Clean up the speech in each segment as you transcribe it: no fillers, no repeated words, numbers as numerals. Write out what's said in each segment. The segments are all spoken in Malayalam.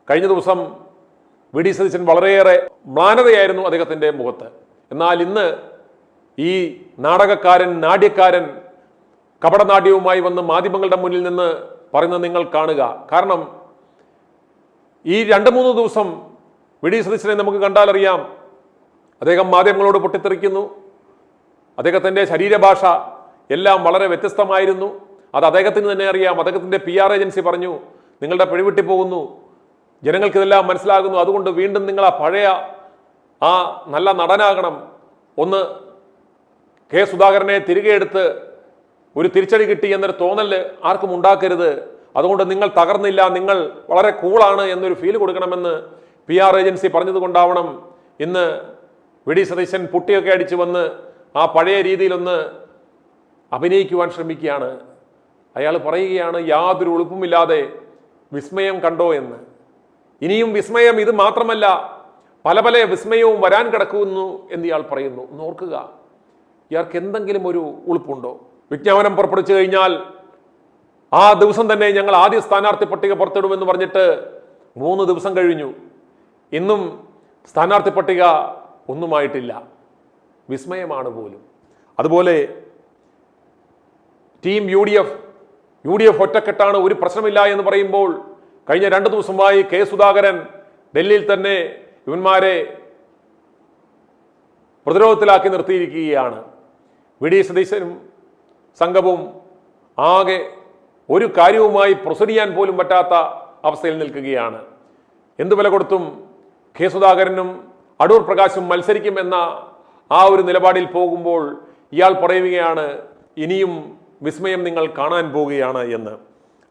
കഴിഞ്ഞ ദിവസം വി ഡി സതീശൻ വളരെയേറെ മ്ലാനതയായിരുന്നു അദ്ദേഹത്തിൻ്റെ മുഖത്ത്. എന്നാൽ ഇന്ന് ഈ നാടകക്കാരൻ, നാട്യക്കാരൻ കപടനാട്യവുമായി വന്ന് മാധ്യമങ്ങളുടെ മുന്നിൽ നിന്ന് പറയുന്നത് നിങ്ങൾ കാണുക. കാരണം ഈ 2-3 ദിവസം വി ഡി സതീശനെ നമുക്ക് കണ്ടാലറിയാം, അദ്ദേഹം മാധ്യമങ്ങളോട് പൊട്ടിത്തെറിക്കുന്നു. അദ്ദേഹത്തിൻ്റെ ശരീരഭാഷ എല്ലാം വളരെ വ്യത്യസ്തമായിരുന്നു. അത് അദ്ദേഹത്തിന് തന്നെ അറിയാം. അദ്ദേഹത്തിൻ്റെ PR ഏജൻസി പറഞ്ഞു, നിങ്ങളുടെ പിടിവിട്ടി പോകുന്നു, ജനങ്ങൾക്കിതെല്ലാം മനസ്സിലാകുന്നു, അതുകൊണ്ട് വീണ്ടും നിങ്ങൾ ആ പഴയ ആ നല്ല നടനാകണം, ഒന്ന് കെ സുധാകരനെ തിരികെ എടുത്ത് ഒരു തിരിച്ചടി കിട്ടി എന്നൊരു തോന്നൽ ആർക്കും ഉണ്ടാക്കരുത്, അതുകൊണ്ട് നിങ്ങൾ തകർന്നില്ല, നിങ്ങൾ വളരെ കൂളാണ് എന്നൊരു ഫീൽ കൊടുക്കണമെന്ന് PR ഏജൻസി പറഞ്ഞതുകൊണ്ടാവണം ഇന്ന് വി ഡി സതീശൻ പുട്ടിയൊക്കെ അടിച്ചു വന്ന് ആ പഴയ രീതിയിലൊന്ന് അഭിനയിക്കുവാൻ ശ്രമിക്കുകയാണ്. അയാൾ പറയുകയാണ്, യാതൊരു ഒളിപ്പുമില്ലാതെ വിസ്മയം കണ്ടോ എന്ന്. ഇനിയും വിസ്മയം ഇത് മാത്രമല്ല, പല പല വിസ്മയവും വരാൻ കിടക്കുന്നു എന്ന് ഇയാൾ പറയുന്നു. നോക്കുക, ഇയാൾക്ക് എന്തെങ്കിലും ഒരു ഉളുപ്പുണ്ടോ? വിജ്ഞാപനം പുറപ്പെടുവിച്ചു കഴിഞ്ഞാൽ ആ ദിവസം തന്നെ ഞങ്ങൾ ആദ്യ സ്ഥാനാർത്ഥി പട്ടിക പുറത്തിടുമെന്ന് പറഞ്ഞിട്ട് 3 ദിവസം കഴിഞ്ഞു, ഇന്നും സ്ഥാനാർത്ഥി പട്ടിക ഒന്നുമായിട്ടില്ല. വിസ്മയമാണ് പോലും. അതുപോലെ ടീം UDF ഒറ്റക്കെട്ടാണ്, ഒരു പ്രശ്നമില്ല എന്ന് പറയുമ്പോൾ കഴിഞ്ഞ 2 ദിവസമായി കെ സുധാകരൻ ഡൽഹിയിൽ തന്നെ ഇവന്മാരെ പ്രതിരോധത്തിലാക്കി നിർത്തിയിരിക്കുകയാണ്. വി ഡി സതീശനും സംഘവും ആകെ ഒരു കാര്യവുമായി പ്രൊസീഡ് ചെയ്യാൻ പോലും പറ്റാത്ത അവസ്ഥയിൽ നിൽക്കുകയാണ്. എന്തു വില കൊടുത്തും കെ സുധാകരനും അടൂർ പ്രകാശും മത്സരിക്കുമെന്ന ആ ഒരു നിലപാടിൽ പോകുമ്പോൾ ഇയാൾ പറയുകയാണ്, ഇനിയും വിസ്മയം നിങ്ങൾ കാണാൻ പോവുകയാണ് എന്ന്.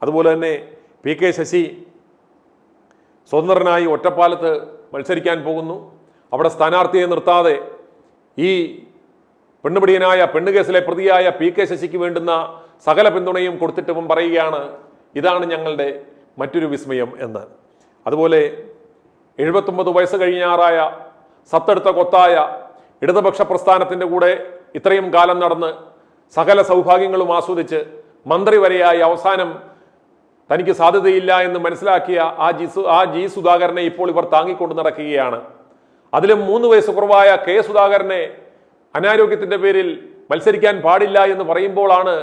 അതുപോലെ തന്നെ PK ശശി സ്വതന്ത്രനായി ഒറ്റപ്പാലത്ത് മത്സരിക്കാൻ പോകുന്നു. അവിടെ സ്ഥാനാർത്ഥിയെ നിർത്താതെ ഈ പെണ്ണുപിടിയനായ പെണ്ണുകേസിലെ പ്രതിയായ PK ശശിക്ക് വേണ്ടുന്ന സകല പിന്തുണയും കൊടുത്തിട്ടും പറയുകയാണ്, ഇതാണ് ഞങ്ങളുടെ മറ്റൊരു വിസ്മയം എന്ന്. അതുപോലെ 79 വയസ്സ് കഴിഞ്ഞാറായ സത്തെടുത്ത കൊത്തായ ഇടതുപക്ഷ പ്രസ്ഥാനത്തിൻ്റെ കൂടെ ഇത്രയും കാലം നടന്ന് സകല സൗഭാഗ്യങ്ങളും ആസ്വദിച്ച് മന്ത്രി വരെയായി അവസാനം തനിക്ക് സാധ്യതയില്ല എന്ന് മനസ്സിലാക്കിയ ആ ജി സുധാകരനെ ഇപ്പോൾ ഇവർ താങ്ങിക്കൊണ്ട് നടക്കുകയാണ്. അതിലും 3 വയസ്സ് കുറവായ കെ സുധാകരനെ അനാരോഗ്യത്തിന്റെ പേരിൽ മത്സരിക്കാൻ പാടില്ല എന്ന് പറയുമ്പോഴാണ്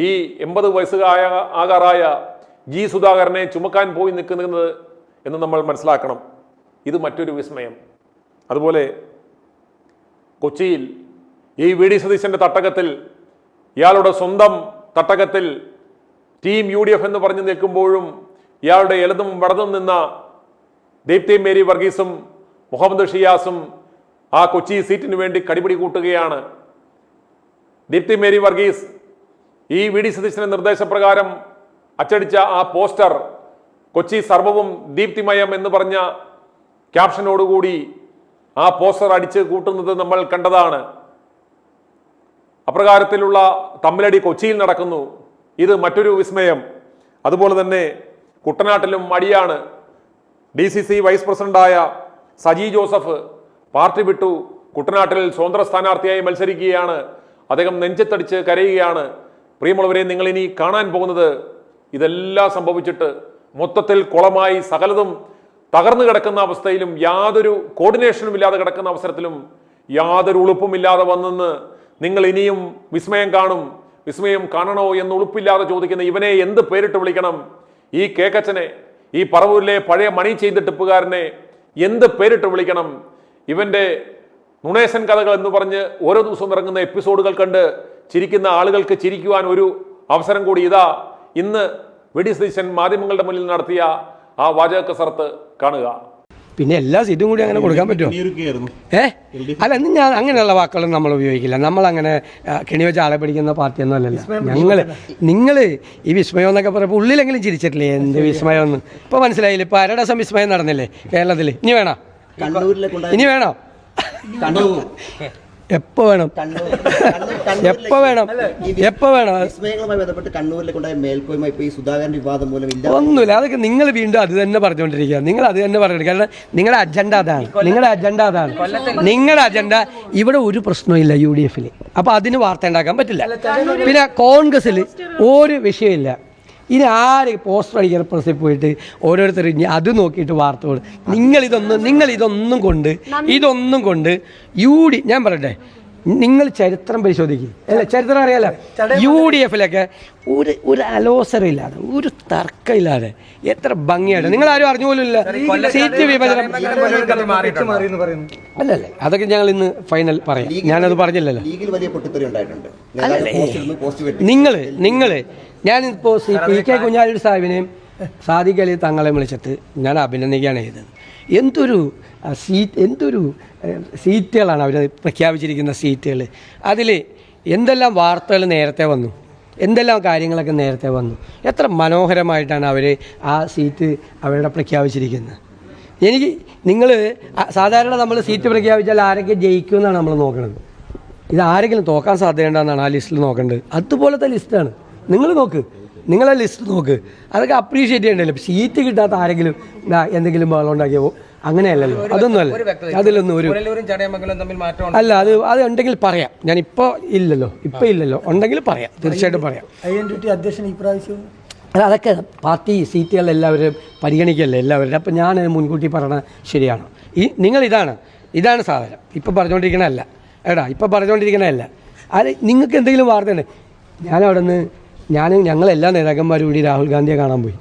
ഈ 80 വയസ്സുകാരായ ജി സുധാകരനെ ചുമക്കാൻ പോയി നിൽക്കുന്നത് എന്ന് നമ്മൾ മനസ്സിലാക്കണം. ഇത് മറ്റൊരു വിസ്മയം. അതുപോലെ കൊച്ചിയിൽ ഈ വി ഡി സതീശന്റെ തട്ടകത്തിൽ, ഇയാളുടെ സ്വന്തം തട്ടകത്തിൽ ടീം UDF എന്ന് പറഞ്ഞു നിൽക്കുമ്പോഴും ഇയാളുടെ ഇടതും വടതും നിന്ന ദീപ്തി മേരി വർഗീസും മുഹമ്മദ് ഷിയാസും ആ കൊച്ചി സീറ്റിന് വേണ്ടി കടിപിടി കൂട്ടുകയാണ്. ദീപ്തി മേരി വർഗീസ് ഈ വി ഡി സതീശന്റെ നിർദ്ദേശപ്രകാരം അച്ചടിച്ച ആ പോസ്റ്റർ, കൊച്ചി സർവവും ദീപ്തിമയം എന്ന് പറഞ്ഞ ക്യാപ്ഷനോടുകൂടി ആ പോസ്റ്റർ അടിച്ച് കൂട്ടുന്നത് നമ്മൾ കണ്ടതാണ്. അപ്രകാരത്തിലുള്ള തമ്മിലടി കൊച്ചിയിൽ നടക്കുന്നു. ഇത് മറ്റൊരു വിസ്മയം. അതുപോലെ തന്നെ കുട്ടനാട്ടിലും അടിയാണ്. DCC വൈസ് പ്രസിഡന്റായ സജി ജോസഫ് പാർട്ടി വിട്ടു കുട്ടനാട്ടിൽ സ്വതന്ത്ര സ്ഥാനാർത്ഥിയായി മത്സരിക്കുകയാണ്. അദ്ദേഹം നെഞ്ചത്തടിച്ച് കരയുകയാണ്. പ്രിയമുള്ളവരെ, നിങ്ങൾ ഇനി കാണാൻ പോകുന്നത് ഇതെല്ലാം സംഭവിച്ചിട്ട് മൊത്തത്തിൽ കുളമായി സകലതും തകർന്നു കിടക്കുന്ന അവസ്ഥയിലും യാതൊരു കോർഡിനേഷനും ഇല്ലാതെ കിടക്കുന്ന അവസരത്തിലും യാതൊരു ഉളുപ്പുമില്ലാതെ വന്നെന്ന് നിങ്ങൾ ഇനിയും വിസ്മയം കാണും. വിസ്മയം കാണണോ എന്ന് ഉളുപ്പില്ലാതെ ചോദിക്കുന്ന ഇവനെ എന്ത് പേരിട്ട് വിളിക്കണം? ഈ കേക്കച്ചനെ, ഈ പറവൂരിലെ പഴയ മണി ചെയ്തിട്ടിപ്പുകാരനെ എന്ത് പേരിട്ട് വിളിക്കണം? ഇവന്റെ നുണേശൻ കഥകൾ എന്ന് പറഞ്ഞ് ഓരോ ദിവസവും ഇറങ്ങുന്ന എപ്പിസോഡുകൾ കണ്ട് ചിരിക്കുന്ന ആളുകൾക്ക് ചിരിക്കുവാൻ ഒരു അവസരം കൂടി ഇതാ ഇന്ന് വി ഡി സതീശൻ മാധ്യമങ്ങളുടെ മുന്നിൽ നടത്തിയ ആ വാചക കസർത്ത് കാണുക. പിന്നെ എല്ലാ സീറ്റും കൂടി അങ്ങനെ കൊടുക്കാൻ പറ്റുമോ? അല്ല, ഇന്ന് ഞാൻ അങ്ങനെയുള്ള വാക്കുകളൊന്നും നമ്മൾ ഉപയോഗിക്കില്ല. നമ്മളങ്ങനെ കെണി വെച്ച ആളെ പിടിക്കുന്ന പാർട്ടിയൊന്നും അല്ലല്ലോ. നിങ്ങൾ ഈ വിസ്മയം എന്നൊക്കെ പറയുമ്പോൾ ഉള്ളിലെങ്കിലും ചിരിച്ചിട്ടില്ലേ എന്ത് വിസ്മയം എന്ന്? ഇപ്പോൾ മനസ്സിലായില്ലേ? ഇപ്പോൾ അരടസം വിസ്മയം നടന്നില്ലേ കേരളത്തിൽ? ഇനി വേണോ? ഇനി വേണോ? എപ്പോ വേണം? എപ്പോ വേണം? എപ്പോ വേണം? ഒന്നുമില്ല, അതൊക്കെ നിങ്ങൾ വീണ്ടും അത് തന്നെ പറഞ്ഞുകൊണ്ടിരിക്കുക. നിങ്ങൾ അത് തന്നെ പറഞ്ഞു. കാരണം നിങ്ങളുടെ അജണ്ട അതാണ്. നിങ്ങളുടെ അജണ്ട ഇവിടെ ഒരു പ്രശ്നമില്ല UDF. അപ്പൊ അതിന് വാർത്ത ഉണ്ടാക്കാൻ പറ്റില്ല. പിന്നെ കോൺഗ്രസിൽ ഒരു വിഷയമില്ല. ഇനി ആര് പോസ്റ്റർ അടിക്കുന്ന പ്രസിൽ പോയിട്ട് ഓരോരുത്തർ അത് നോക്കിയിട്ട് വാർത്ത കൊടുക്കും. നിങ്ങളിതൊന്നും കൊണ്ട് ഞാൻ പറയട്ടെ, നിങ്ങൾ ചരിത്രം പരിശോധിക്കും. അല്ല, ചരിത്രം അറിയാലോ, UDF-ലൊക്കെ ഒരു അലോസരമില്ലാതെ, ഒരു തർക്കമില്ലാതെ എത്ര ഭംഗിയായിട്ട് നിങ്ങൾ ആരും അറിഞ്ഞു പോലും ഇല്ല സീറ്റ് വിഭജനം. അല്ലല്ലേ, അതൊക്കെ ഞങ്ങൾ ഇന്ന് ഫൈനൽ പറയാം. ഞാനത് പറഞ്ഞില്ലല്ലോ. നിങ്ങൾ ഞാനിപ്പോൾ PK കുഞ്ഞാലിയുടെ സാഹിബിനെയും സാദിഖ് അലി തങ്ങളെ വിളിച്ചിട്ട് ഞാൻ അഭിനന്ദിക്കുകയാണ് ചെയ്തത്. എന്തൊരു സീറ്റുകളാണ് അവർ പ്രഖ്യാപിച്ചിരിക്കുന്ന സീറ്റുകൾ. അതിൽ എന്തെല്ലാം വാർത്തകൾ നേരത്തെ വന്നു, എന്തെല്ലാം കാര്യങ്ങളൊക്കെ നേരത്തെ വന്നു. എത്ര മനോഹരമായിട്ടാണ് അവർ ആ സീറ്റ് അവരുടെ പ്രഖ്യാപിച്ചിരിക്കുന്നത്. സാധാരണ നമ്മൾ സീറ്റ് പ്രഖ്യാപിച്ചാൽ ആരൊക്കെ ജയിക്കുമെന്നാണ് നമ്മൾ നോക്കുന്നത്. ഇത് ആരെങ്കിലും തോക്കാൻ സാധ്യതയുണ്ടെന്നാണ് ആ ലിസ്റ്റിൽ നോക്കേണ്ടത്. അതുപോലത്തെ ലിസ്റ്റാണ്. നിങ്ങളെ ലിസ്റ്റ് നോക്ക്. അതൊക്കെ അപ്രീഷിയേറ്റ് ചെയ്യണ്ടല്ലോ. സീറ്റ് കിട്ടാത്ത ആരെങ്കിലും എന്തെങ്കിലും ബഹളം ഉണ്ടാക്കിയോ, അങ്ങനെയല്ലല്ലോ. അതൊന്നുമല്ല. അതിലൊന്നും അല്ല. അത് ഉണ്ടെങ്കിൽ പറയാം. ഞാൻ ഇപ്പോൾ ഇല്ലല്ലോ, ഉണ്ടെങ്കിൽ പറയാം, തീർച്ചയായിട്ടും പറയാം. അധ്യക്ഷൻ ഇപ്രാവശ്യം അതൊക്കെ പാർട്ടി സീറ്റുകളെല്ലാവരും പരിഗണിക്കല്ലേ എല്ലാവരും. അപ്പം ഞാൻ മുൻകൂട്ടി പറയണത് ശരിയാണ്. ഇതാണ് സാധനം. ഇപ്പം പറഞ്ഞുകൊണ്ടിരിക്കണതല്ല അത് നിങ്ങൾക്ക് എന്തെങ്കിലും വാർത്തയുണ്ട്. ഞങ്ങളെല്ലാ നേതാക്കന്മാരും കൂടി രാഹുൽ ഗാന്ധിയെ കാണാൻ പോയി.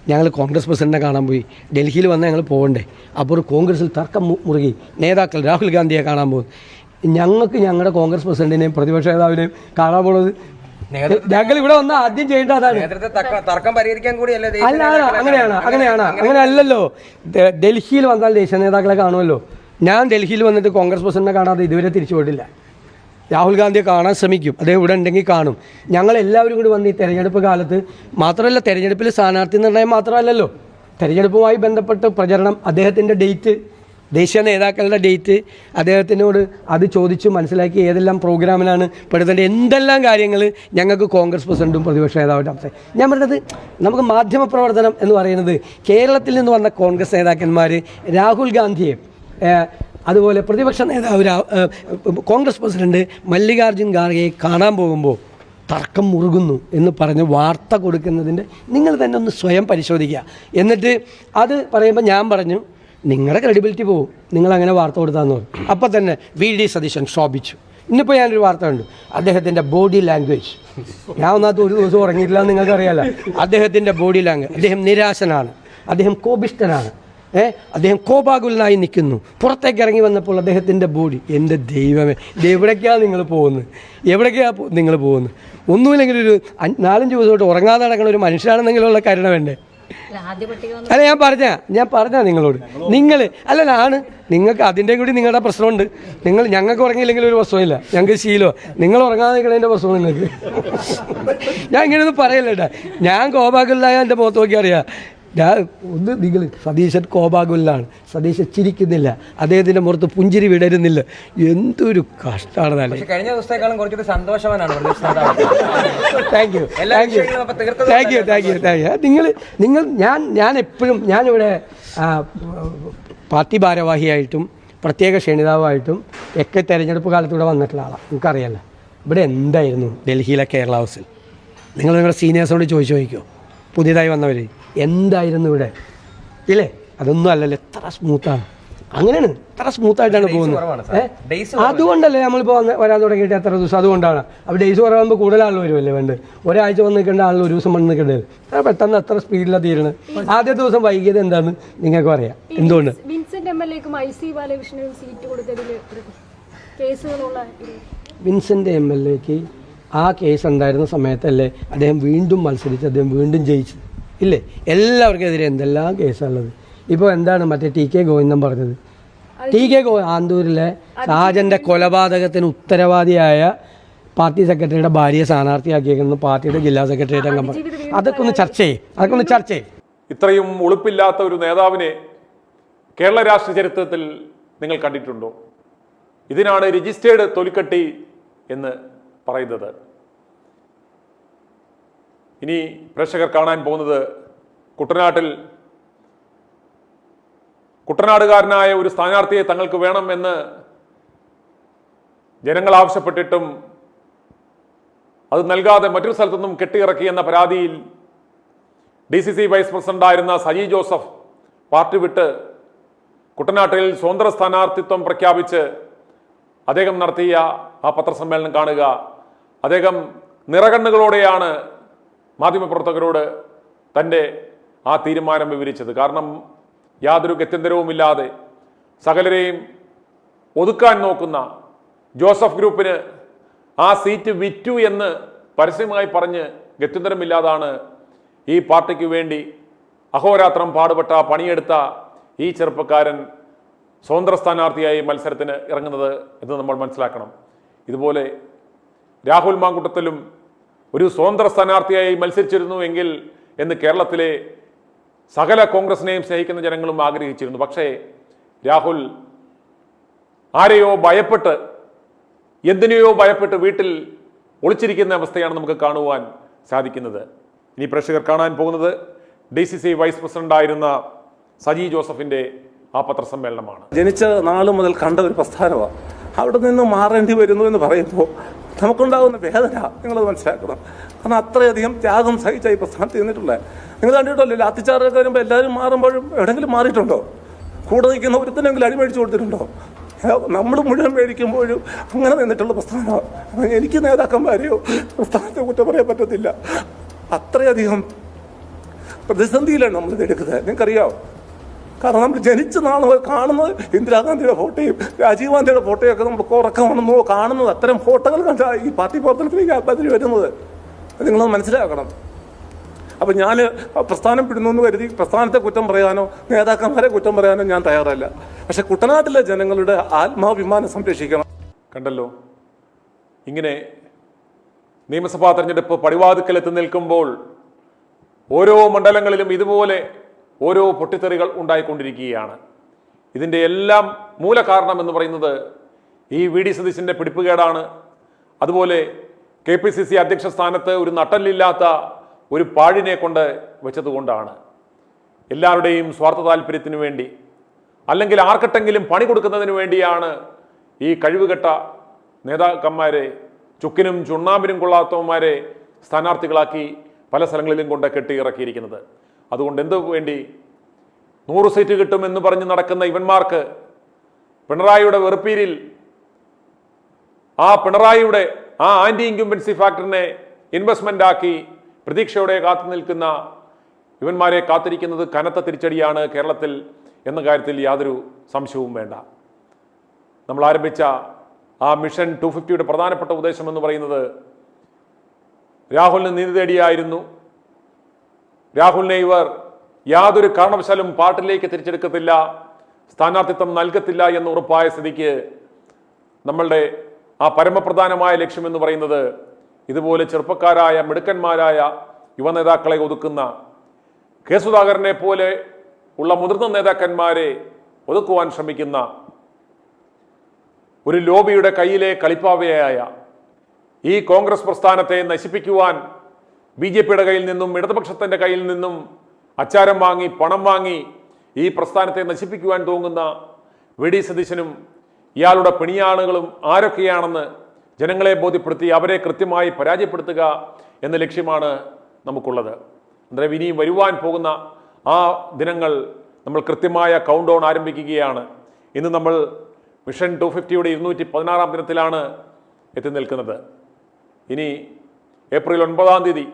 ഞങ്ങൾ കോൺഗ്രസ് പ്രസിഡന്റിനെ കാണാൻ പോയി. ഡൽഹിയിൽ വന്ന് ഞങ്ങൾ പോകണ്ടേ. അപ്പോൾ കോൺഗ്രസിൽ തർക്കം മുറുകി. നേതാക്കൾ രാഹുൽ ഗാന്ധിയെ കാണാൻ പോകും. ഞങ്ങളുടെ കോൺഗ്രസ് പ്രസിഡന്റിനെയും പ്രതിപക്ഷ നേതാവിനെയും കാണാൻ പോകുന്നത് ഞങ്ങൾ ഇവിടെ വന്ന് ആദ്യം ചെയ്യേണ്ട അതാണ്. അങ്ങനെ അല്ലല്ലോ. ഡൽഹിയിൽ വന്നാൽ ദേശീയ നേതാക്കളെ കാണുമല്ലോ. ഞാൻ ഡൽഹിയിൽ വന്നിട്ട് കോൺഗ്രസ് പ്രസിഡന്റിനെ കാണാതെ ഇതുവരെ തിരിച്ചു പോയിട്ടില്ല. രാഹുൽ ഗാന്ധിയെ കാണാൻ ശ്രമിക്കും. അദ്ദേഹം ഇവിടെ ഉണ്ടെങ്കിൽ കാണും. ഞങ്ങളെല്ലാവരും കൂടി വന്ന് ഈ തെരഞ്ഞെടുപ്പ് കാലത്ത് മാത്രമല്ല, തെരഞ്ഞെടുപ്പിൽ സ്ഥാനാർത്ഥി നിർണ്ണയം മാത്രമല്ലല്ലോ, തെരഞ്ഞെടുപ്പുമായി ബന്ധപ്പെട്ട് പ്രചരണം, അദ്ദേഹത്തിൻ്റെ ഡേറ്റ്, ദേശീയ നേതാക്കളുടെ ഡേറ്റ്, അദ്ദേഹത്തിനോട് അത് ചോദിച്ച് മനസ്സിലാക്കി ഏതെല്ലാം പ്രോഗ്രാമിനാണ് പെടുത്തേണ്ടത്, എന്തെല്ലാം കാര്യങ്ങൾ ഞങ്ങൾക്ക് കോൺഗ്രസ് പ്രസിഡന്റും പ്രതിപക്ഷ നേതാവും. ഞാൻ പറഞ്ഞത്, നമുക്ക് മാധ്യമപ്രവർത്തനം എന്ന് പറയുന്നത് കേരളത്തിൽ നിന്ന് വന്ന കോൺഗ്രസ് നേതാക്കന്മാർ രാഹുൽ ഗാന്ധിയെ, അതുപോലെ പ്രതിപക്ഷ നേതാവ് കോൺഗ്രസ് പ്രസിഡന്റ് മല്ലികാർജ്ജുൻ ഖാർഗെയെ കാണാൻ പോകുമ്പോൾ തർക്കം മുറുകുന്നു എന്ന് പറഞ്ഞ് വാർത്ത കൊടുക്കുന്നതിൻ്റെ നിങ്ങൾ തന്നെ ഒന്ന് സ്വയം പരിശോധിക്കുക. എന്നിട്ട് അത് പറയുമ്പോൾ ഞാൻ പറഞ്ഞു, നിങ്ങളുടെ ക്രെഡിബിലിറ്റി പോവും നിങ്ങളങ്ങനെ വാർത്ത കൊടുത്താന്ന് പറഞ്ഞു. അപ്പം തന്നെ VD സതീശൻ ശോഭിച്ചു. ഇന്നിപ്പോൾ ഞാനൊരു വാർത്ത കണ്ടു, അദ്ദേഹത്തിൻ്റെ ബോഡി ലാംഗ്വേജ്. ഞാൻ ഒന്നാമത്തെ ഒരു ദിവസം ഉറങ്ങിയിട്ടില്ല എന്ന് നിങ്ങൾക്കറിയാലോ. അദ്ദേഹത്തിൻ്റെ ബോഡി ലാംഗ്വേജ്, അദ്ദേഹം നിരാശനാണ്, അദ്ദേഹം കോപിഷ്ഠനാണ്, അദ്ദേഹം കോപാകുലനായി നിൽക്കുന്നു. പുറത്തേക്ക് ഇറങ്ങി വന്നപ്പോൾ അദ്ദേഹത്തിൻ്റെ ബോഡി, എൻ്റെ ദൈവമേ, ഇത് എവിടേക്കാണ് നിങ്ങൾ പോകുന്നത്? ഒന്നുമില്ലെങ്കിൽ ഒരു 4-5 ദിവസമായിട്ട് ഉറങ്ങാതെ നടക്കുന്ന ഒരു മനുഷ്യനാണെന്നെങ്കിലുള്ള കരുണ വേണ്ടേ? അല്ല, ഞാൻ പറഞ്ഞ നിങ്ങളോട്, നിങ്ങൾക്ക് അതിൻ്റെ കൂടി നിങ്ങളുടെ പ്രശ്നമുണ്ട്. ഞങ്ങൾക്ക് ഉറങ്ങിയില്ലെങ്കിൽ ഒരു പ്രശ്നമില്ല, ഞങ്ങൾക്ക് ശീലമോ. നിങ്ങൾ ഉറങ്ങാതെ നിൽക്കുന്നതിൻ്റെ പ്രശ്നം നിങ്ങൾക്ക്. ഞാൻ ഇങ്ങനെയൊന്നും പറയല്ലേട്ടാ. ഞാൻ കോപാകുലായ എൻ്റെ മുഖത്ത് നോക്കി അറിയാം. നിങ്ങൾ സതീശൻ കോപാകുലാണ്, സതീശൻ ചിരിക്കുന്നില്ല, അദ്ദേഹത്തിൻ്റെ മുഖത്ത് പുഞ്ചിരി വിടരുന്നില്ല. എന്തൊരു കഷ്ടമാണ്. കഴിഞ്ഞ ദിവസത്തേക്കാളും കുറച്ചൊരു സന്തോഷവാനാണ്. ഞാൻ എപ്പോഴും ഞാനിവിടെ പാർട്ടി ഭാരവാഹിയായിട്ടും പ്രത്യേക ക്ഷണിതാവായിട്ടും ഒക്കെ തെരഞ്ഞെടുപ്പ് കാലത്തൂടെ വന്നിട്ടുള്ള ആളാണ്. നിങ്ങൾക്കറിയാമല്ലോ ഇവിടെ എന്തായിരുന്നു ഡൽഹിയിലെ കേരള ഹൗസിൽ. നിങ്ങളുടെ സീനിയേഴ്സിനോട് ചോദിക്കുമോ, പുതിയതായി വന്നവർ എന്തായിരുന്നു ഇവിടെ ഇല്ലേ? അതൊന്നും അല്ലല്ലോ. എത്ര സ്മൂത്താണ്. അങ്ങനെയാണ്, എത്ര സ്മൂത്തായിട്ടാണ് പോകുന്നത്. അതുകൊണ്ടല്ലേ നമ്മളിപ്പോൾ വരാൻ തുടങ്ങിയിട്ട് എത്ര ദിവസം. അതുകൊണ്ടാണ്. അപ്പോൾ ഡേയ്സ് കുറവാകുമ്പോൾ കൂടുതൽ ആൾ വരുമല്ലേ വേണ്ട. ഒരാഴ്ച വന്ന് നിൽക്കേണ്ട ആളിൽ ഒരു ദിവസം വന്ന് നിൽക്കേണ്ടത്. പെട്ടെന്ന് എത്ര സ്പീഡിലാണ് തീരണത്. ആദ്യത്തെ ദിവസം വൈകിയത് എന്താണെന്ന് നിങ്ങൾക്ക് അറിയാം. എന്തുകൊണ്ട് വിൻസെൻ്റ് MLAക്ക് ആ കേസ് ഉണ്ടായിരുന്ന സമയത്തല്ലേ അദ്ദേഹം വീണ്ടും മത്സരിച്ച് അദ്ദേഹം വീണ്ടും ജയിച്ചത് ഇല്ലേ? എല്ലാവർക്കെതിരെ എന്തെല്ലാം കേസാണുള്ളത്. ഇപ്പോൾ എന്താണ് മറ്റേ TK ഗോവിന്ദൻ പറഞ്ഞത്? TK ആന്തൂരിലെ ഷാജൻ്റെ കൊലപാതകത്തിന് ഉത്തരവാദിയായ പാർട്ടി സെക്രട്ടറിയുടെ ഭാര്യയെ സ്ഥാനാർത്ഥിയാക്കിയേക്കുന്നു പാർട്ടിയുടെ ജില്ലാ സെക്രട്ടറിയേറ്റ് അംഗം. അതൊക്കെ ഒന്ന് ചർച്ച ചെയ്യും. ഇത്രയും ഉളുപ്പില്ലാത്ത ഒരു നേതാവിനെ കേരള രാഷ്ട്രീയ ചരിത്രത്തിൽ നിങ്ങൾ കണ്ടിട്ടുണ്ടോ? ഇതിനാണ് രജിസ്റ്റേർഡ് തൊലിക്കട്ടി എന്ന് പറയുന്നത്. ഇനി പ്രേക്ഷകർ കാണാൻ പോകുന്നത് കുട്ടനാടുകാരനായ ഒരു സ്ഥാനാർത്ഥിയെ തങ്ങൾക്ക് വേണമെന്ന് ജനങ്ങൾ ആവശ്യപ്പെട്ടിട്ടും അത് നൽകാതെ മറ്റൊരു സ്ഥലത്തുനിന്നും കെട്ടിയിറക്കി എന്ന പരാതിയിൽ DCC വൈസ് പ്രസിഡന്റായിരുന്ന സജി ജോസഫ് പാർട്ടി വിട്ട് കുട്ടനാട്ടിൽ സ്വതന്ത്ര സ്ഥാനാർത്ഥിത്വം പ്രഖ്യാപിച്ച് അദ്ദേഹം നടത്തിയ ആ പത്രസമ്മേളനം കാണുക. അദ്ദേഹം നിറകണ്ണുകളോടെയാണ് മാധ്യമപ്രവർത്തകരോട് തൻ്റെ ആ തീരുമാനം വിവരിച്ചത്. കാരണം യാതൊരു ഗത്യന്തരവുമില്ലാതെ സകലരെയും ഒതുക്കാൻ നോക്കുന്ന ജോസഫ് ഗ്രൂപ്പിന് ആ സീറ്റ് വിറ്റു എന്ന് പരസ്യമായി പറഞ്ഞ് ഗത്യന്തരമില്ലാതാണ് ഈ പാർട്ടിക്ക് വേണ്ടി അഹോരാത്രം പാടുപെട്ട പണിയെടുത്ത ഈ ചെറുപ്പക്കാരൻ സ്വതന്ത്ര സ്ഥാനാർത്ഥിയായി മത്സരത്തിന് ഇറങ്ങുന്നത് എന്ന് നമ്മൾ മനസ്സിലാക്കണം. ഇതുപോലെ രാഹുൽ മാങ്കുട്ടത്തിലും ഒരു സ്വതന്ത്ര സ്ഥാനാർത്ഥിയായി മത്സരിച്ചിരുന്നു എങ്കിൽ എന്ന് കേരളത്തിലെ സകല കോൺഗ്രസിനെയും സ്നേഹിക്കുന്ന ജനങ്ങളും ആഗ്രഹിച്ചിരുന്നു. പക്ഷേ രാഹുൽ ആരെയോ ഭയപ്പെട്ട്, എന്തിനെയോ ഭയപ്പെട്ട് വീട്ടിൽ ഒളിച്ചിരിക്കുന്ന അവസ്ഥയാണ് നമുക്ക് കാണുവാൻ സാധിക്കുന്നത്. ഇനി പ്രേക്ഷകർ കാണാൻ പോകുന്നത് DCC വൈസ് പ്രസിഡന്റായിരുന്ന സജി ജോസഫിന്റെ ആ പത്രസമ്മേളനമാണ്. ജനിച്ച നാള് മുതൽ കണ്ട ഒരു പ്രസ്ഥാനമാണ്. അവിടെ നിന്ന് മാറേണ്ടി വരുന്നു എന്ന് പറയുമ്പോൾ നമുക്കുണ്ടാകുന്ന വേദന നിങ്ങളത് മനസ്സിലാക്കണം. കാരണം അത്രയധികം ത്യാഗം സഹിച്ച ഈ പ്രസ്ഥാനത്ത് നിന്നിട്ടുള്ളത് നിങ്ങൾ കണ്ടിട്ടല്ലോ. ലാത്തിച്ചാറൊക്കെ വരുമ്പോൾ എല്ലാവരും മാറുമ്പോഴും എവിടെയെങ്കിലും മാറിയിട്ടുണ്ടോ? കൂടെ നിൽക്കുന്ന ഒരുത്തിനെങ്കിലും അടിമേടിച്ചു കൊടുത്തിട്ടുണ്ടോ? നമ്മൾ മുഴുവൻ മേടിക്കുമ്പോഴും അങ്ങനെ നിന്നിട്ടുള്ള പ്രസ്ഥാനമാണ്. എനിക്ക് നേതാക്കന്മാരെയോ പ്രസ്ഥാനത്തെ കുറ്റം പറയാൻ പറ്റത്തില്ല. അത്രയധികം പ്രതിസന്ധിയിലാണ് നമ്മളിത് എടുക്കുന്നത്. നിങ്ങൾക്കറിയാമോ? കാരണം നമ്മൾ ജനിച്ച നാൾ കാണുന്നത് ഇന്ദിരാഗാന്ധിയുടെ ഫോട്ടോയും രാജീവ് ഗാന്ധിയുടെ ഫോട്ടോയും ഒക്കെ നമ്മൾ ഉറക്കമാണെന്നോ കാണുന്നത്. അത്തരം ഫോട്ടോകൾ കണ്ട ഈ പാർട്ടി പ്രവർത്തനത്തിലേക്ക് ആൾക്കാർ വരുന്നത് നിങ്ങളത് മനസ്സിലാക്കണം. അപ്പം ഞാൻ പ്രസ്ഥാനം പിടുന്നു എന്ന് കരുതി പ്രസ്ഥാനത്തെ കുറ്റം പറയാനോ നേതാക്കന്മാരെ കുറ്റം പറയാനോ ഞാൻ തയ്യാറല്ല. പക്ഷെ കുട്ടനാട്ടിലെ ജനങ്ങളുടെ ആത്മാഭിമാനം സംരക്ഷിക്കണം. കണ്ടല്ലോ, ഇങ്ങനെ നിയമസഭാ തെരഞ്ഞെടുപ്പ് പടിവാതിക്കലെത്തി നിൽക്കുമ്പോൾ ഓരോ മണ്ഡലങ്ങളിലും ഇതുപോലെ ഓരോ പൊട്ടിത്തെറികൾ ഉണ്ടായിക്കൊണ്ടിരിക്കുകയാണ്. ഇതിൻ്റെ എല്ലാം മൂലകാരണം എന്ന് പറയുന്നത് ഈ VD സതീശൻ്റെ പിടിപ്പുകേടാണ്. അതുപോലെ KPCC അധ്യക്ഷ സ്ഥാനത്ത് ഒരു നട്ടല്ലില്ലാത്ത ഒരു പാഴിനെ കൊണ്ട് വെച്ചതുകൊണ്ടാണ്. എല്ലാവരുടെയും സ്വാർത്ഥ താല്പര്യത്തിന് വേണ്ടി, അല്ലെങ്കിൽ ആർക്കെട്ടെങ്കിലും പണി കൊടുക്കുന്നതിന് വേണ്ടിയാണ് ഈ കഴിവുകെട്ട നേതാക്കന്മാരെ, ചുക്കിനും ചുണ്ണാമ്പിനും കൊള്ളാത്തവന്മാരെ സ്ഥാനാർത്ഥികളാക്കി പല സ്ഥലങ്ങളിലും കൊണ്ട് കെട്ടിയിറക്കിയിരിക്കുന്നത്. അതുകൊണ്ട് എന്തു വേണ്ടി 100 സീറ്റ് കിട്ടുമെന്ന് പറഞ്ഞ് നടക്കുന്ന ഇവന്മാർക്ക് പിണറായിയുടെ വെറുപ്പീരിൽ ആ പിണറായിയുടെ ആ ആന്റി ഇൻക്യുംബൻസി ഫാക്ടറിനെ ഇൻവെസ്റ്റ്മെന്റ് ആക്കി പ്രതീക്ഷയോടെ കാത്തു നിൽക്കുന്ന ഇവന്മാരെ കാത്തിരിക്കുന്നത് കനത്ത തിരിച്ചടിയാണ് കേരളത്തിൽ എന്ന കാര്യത്തിൽ യാതൊരു സംശയവും വേണ്ട. നമ്മൾ ആരംഭിച്ച ആ മിഷൻ 250യുടെ പ്രധാനപ്പെട്ട ഉദ്ദേശം എന്ന് പറയുന്നത് രാഹുലിന് നീതി തേടിയായിരുന്നു. രാഹുലിനെ ഇവർ യാതൊരു കാരണവശാലും പാർട്ടിയിലേക്ക് തിരിച്ചെടുക്കത്തില്ല, സ്ഥാനാർത്ഥിത്വം നൽകത്തില്ല എന്ന് ഉറപ്പായ സ്ഥിതിക്ക് നമ്മളുടെ ആ പരമപ്രധാനമായ ലക്ഷ്യം എന്ന് പറയുന്നത് ഇതുപോലെ ചെറുപ്പക്കാരായ മിടുക്കന്മാരായ യുവനേതാക്കളെ ഒതുക്കുന്ന സുധാകരനെ പോലെ ഉള്ള മുതിർന്ന നേതാക്കന്മാരെ ഒതുക്കുവാൻ ശ്രമിക്കുന്ന ഒരു ലോബിയുടെ കയ്യിലെ കളിപ്പാവയായ ഈ കോൺഗ്രസ് പ്രസ്ഥാനത്തെ നശിപ്പിക്കുവാൻ BJPയുടെ കയ്യിൽ നിന്നും ഇടതുപക്ഷത്തിൻ്റെ കയ്യിൽ നിന്നും അച്ചാരം വാങ്ങി പണം വാങ്ങി ഈ പ്രസ്ഥാനത്തെ നശിപ്പിക്കുവാൻ തോന്നുന്ന VD സതീശനും ഇയാളുടെ പിണിയാളുകളും ആരൊക്കെയാണെന്ന് ജനങ്ങളെ ബോധ്യപ്പെടുത്തി അവരെ കൃത്യമായി പരാജയപ്പെടുത്തുക എന്ന ലക്ഷ്യമാണ് നമുക്കുള്ളത്. അന്നേരം ഇനിയും വരുവാൻ പോകുന്ന ആ ദിനങ്ങൾ നമ്മൾ കൃത്യമായ കൗണ്ട് ഡൗൺ ആരംഭിക്കുകയാണ്. ഇന്ന് നമ്മൾ മിഷൻ 250യുടെ 216-ാം ദിനത്തിലാണ് എത്തി നിൽക്കുന്നത്. ഇനി ഏപ്രിൽ 9-ാം തീയതി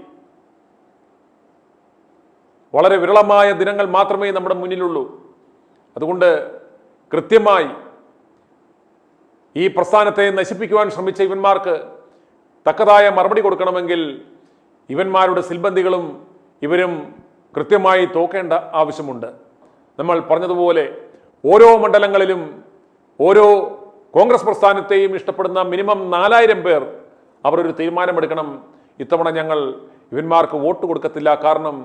വളരെ വിരളമായ ദിനങ്ങൾ മാത്രമേ നമ്മുടെ മുന്നിലുള്ളൂ. അതുകൊണ്ട് കൃത്യമായി ഈ പ്രസ്ഥാനത്തെ നശിപ്പിക്കുവാൻ ശ്രമിച്ച ഇവന്മാർക്ക് തക്കതായ മറുപടി കൊടുക്കണമെങ്കിൽ ഇവന്മാരുടെ സിൽബന്ദികളും ഇവരും കൃത്യമായി തോക്കേണ്ട ആവശ്യമുണ്ട്. നമ്മൾ പറഞ്ഞതുപോലെ ഓരോ മണ്ഡലങ്ങളിലും ഓരോ കോൺഗ്രസ് പ്രസ്ഥാനത്തെയും ഇഷ്ടപ്പെടുന്ന മിനിമം 4000 പേർ അവർ ഒരു തീരുമാനമെടുക്കണം. ഇത്തവണ ഞങ്ങൾ ഇവന്മാർക്ക് വോട്ട് കൊടുക്കത്തില്ല, കാരണം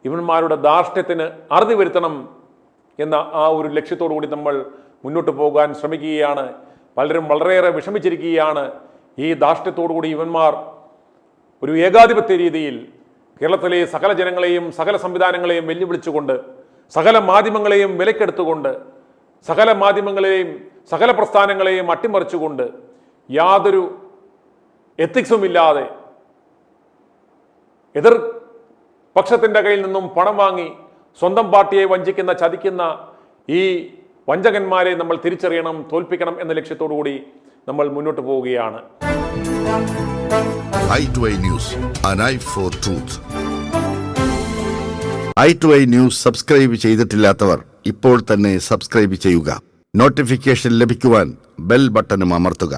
ഇവന്മാരുടെ ധാർഷ്ട്യത്തിന് അറുതി വരുത്തണം എന്ന ആ ഒരു ലക്ഷ്യത്തോടു കൂടി നമ്മൾ മുന്നോട്ട് പോകാൻ ശ്രമിക്കുകയാണ്. പലരും വളരെയേറെ വിഷമിച്ചിരിക്കുകയാണ്. ഈ ധാർഷ്ട്യത്തോടു കൂടി ഇവന്മാർ ഒരു ഏകാധിപത്യ രീതിയിൽ കേരളത്തിലെ സകല ജനങ്ങളെയും സകല സംവിധാനങ്ങളെയും വെല്ലുവിളിച്ചുകൊണ്ട് സകല മാധ്യമങ്ങളെയും വിലക്കെടുത്തുകൊണ്ട് സകല മാധ്യമങ്ങളെയും സകല പ്രസ്ഥാനങ്ങളെയും അട്ടിമറിച്ചുകൊണ്ട് യാതൊരു എത്തിക്സും ഇല്ലാതെ എതിർ പക്ഷത്തിന്റെ കയ്യിൽ നിന്നും പണം വാങ്ങി സ്വന്തം പാർട്ടിയെ വഞ്ചിക്കുന്ന ചതിക്കുന്ന ഈ വഞ്ചകന്മാരെ നമ്മൾ തിരിച്ചറിയണം, തോൽപ്പിക്കണം എന്ന ലക്ഷ്യത്തോടു കൂടി നമ്മൾ മുന്നോട്ട് പോവുകയാണ്. i2i News, an eye for truth. i2i News subscribe ചെയ്തിട്ടില്ലാത്തവർ ഇപ്പോൾ തന്നെ സബ്സ്ക്രൈബ് ചെയ്യുക. നോട്ടിഫിക്കേഷൻ ലഭിക്കുവാൻ ബെൽ ബട്ടണും അമർത്തുക.